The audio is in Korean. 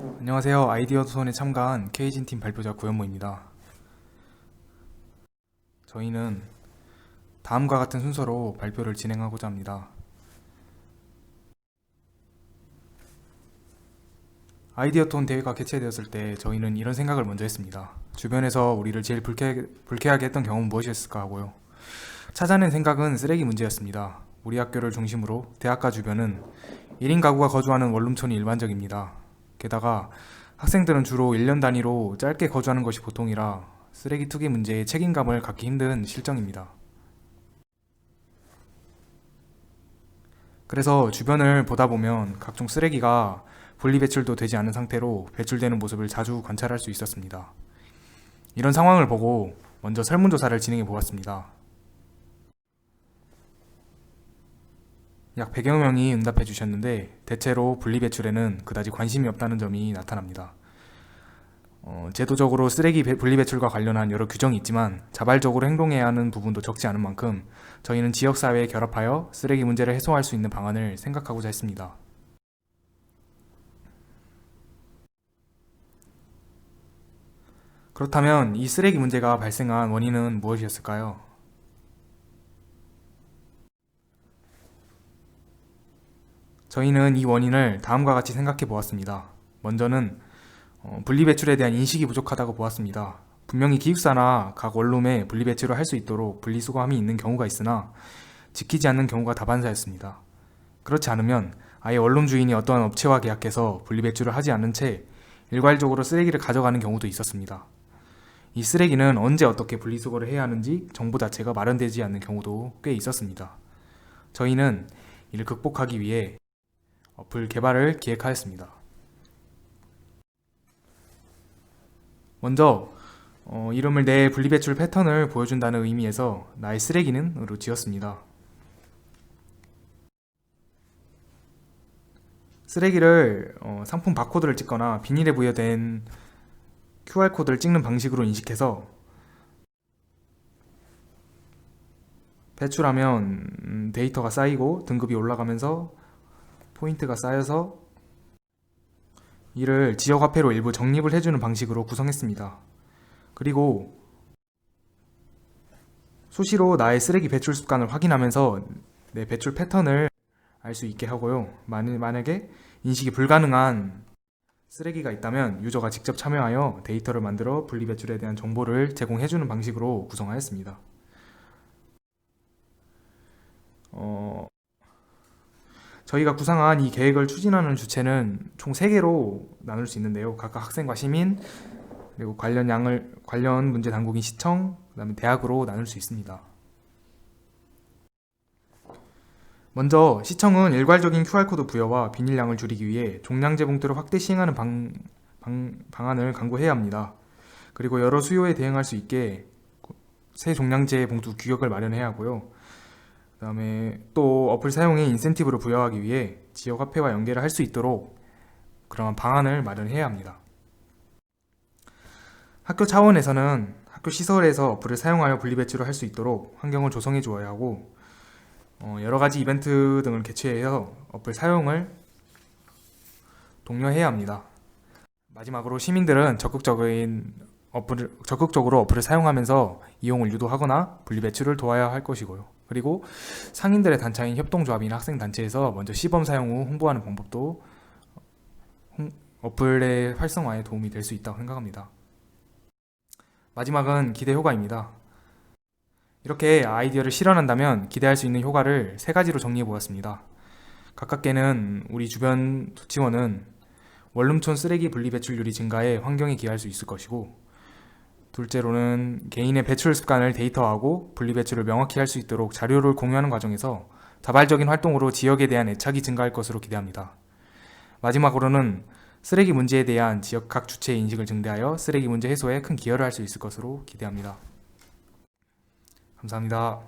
안녕하세요. 아이디어 토론에 참가한 K진팀 발표자 구현모입니다. 저희는 다음과 같은 순서로 발표를 진행하고자 합니다. 아이디어 톤 대회가 개최되었을 때 저희는 이런 생각을 먼저 했습니다. 주변에서 우리를 제일 불쾌하게 했던 경험은 무엇이었을까 하고요. 찾아낸 생각은 쓰레기 문제였습니다. 우리 학교를 중심으로 대학가 주변은 1인 가구가 거주하는 원룸촌이 일반적입니다. 게다가 학생들은 주로 1년 단위로 짧게 거주하는 것이 보통이라 쓰레기 투기 문제에 책임감을 갖기 힘든 실정입니다. 그래서 주변을 보다 보면 각종 쓰레기가 분리배출도 되지 않은 상태로 배출되는 모습을 자주 관찰할 수 있었습니다. 이런 상황을 보고 먼저 설문조사를 진행해 보았습니다. 약 100여 명이 응답해 주셨는데 대체로 분리배출에는 그다지 관심이 없다는 점이 나타납니다. 제도적으로 쓰레기 분리배출과 관련한 여러 규정이 있지만 자발적으로 행동해야 하는 부분도 적지 않은 만큼 저희는 지역사회에 결합하여 쓰레기 문제를 해소할 수 있는 방안을 생각하고자 했습니다. 그렇다면 이 쓰레기 문제가 발생한 원인은 무엇이었을까요? 저희는 이 원인을 다음과 같이 생각해 보았습니다. 먼저는 분리배출에 대한 인식이 부족하다고 보았습니다. 분명히 기숙사나 각 원룸에 분리배출을 할 수 있도록 분리수거함이 있는 경우가 있으나 지키지 않는 경우가 다반사였습니다. 그렇지 않으면 아예 원룸 주인이 어떠한 업체와 계약해서 분리배출을 하지 않는 채 일괄적으로 쓰레기를 가져가는 경우도 있었습니다. 이 쓰레기는 언제 어떻게 분리수거를 해야 하는지 정보 자체가 마련되지 않는 경우도 꽤 있었습니다. 저희는 이를 극복하기 위해 어플 개발을 기획하였습니다. 먼저 이름을 내 분리배출 패턴을 보여준다는 의미에서 나의 쓰레기는으로 지었습니다. 쓰레기를 상품 바코드를 찍거나 비닐에 부여된 QR코드를 찍는 방식으로 인식해서 배출하면 데이터가 쌓이고 등급이 올라가면서 포인트가 쌓여서 이를 지역화폐로 일부 적립을 해주는 방식으로 구성했습니다. 그리고 수시로 나의 쓰레기 배출 습관을 확인하면서 내 배출 패턴을 알 수 있게 하고요. 만약에 인식이 불가능한 쓰레기가 있다면 유저가 직접 참여하여 데이터를 만들어 분리배출에 대한 정보를 제공해주는 방식으로 구성하였습니다. 저희가 구상한 이 계획을 추진하는 주체는 총 3개로 나눌 수 있는데요. 각각 학생과 시민, 그리고 관련 문제 당국인 시청, 그 다음에 대학으로 나눌 수 있습니다. 먼저 시청은 일괄적인 QR코드 부여와 비닐량을 줄이기 위해 종량제 봉투를 확대 시행하는 방안을 강구해야 합니다. 그리고 여러 수요에 대응할 수 있게 새 종량제 봉투 규격을 마련해야 하고요. 그 다음에 또 어플 사용에 인센티브를 부여하기 위해 지역화폐와 연계를 할 수 있도록 그런 방안을 마련해야 합니다. 학교 차원에서는 학교 시설에서 어플을 사용하여 분리배출을 할 수 있도록 환경을 조성해 주어야 하고 여러가지 이벤트 등을 개최해서 어플 사용을 독려해야 합니다. 마지막으로 시민들은 적극적으로 어플을 사용하면서 이용을 유도하거나 분리배출을 도와야 할 것이고요. 그리고 상인들의 단체인 협동조합이나 학생단체에서 먼저 시범 사용 후 홍보하는 방법도 어플의 활성화에 도움이 될 수 있다고 생각합니다. 마지막은 기대 효과입니다. 이렇게 아이디어를 실현한다면 기대할 수 있는 효과를 3가지로 정리해 보았습니다. 가깝게는 우리 주변 지원은 원룸촌 쓰레기 분리배출률이 증가해 환경에 기여할 수 있을 것이고, 둘째로는 개인의 배출 습관을 데이터화하고 분리배출을 명확히 할 수 있도록 자료를 공유하는 과정에서 자발적인 활동으로 지역에 대한 애착이 증가할 것으로 기대합니다. 마지막으로는 쓰레기 문제에 대한 지역 각 주체의 인식을 증대하여 쓰레기 문제 해소에 큰 기여를 할 수 있을 것으로 기대합니다. 감사합니다.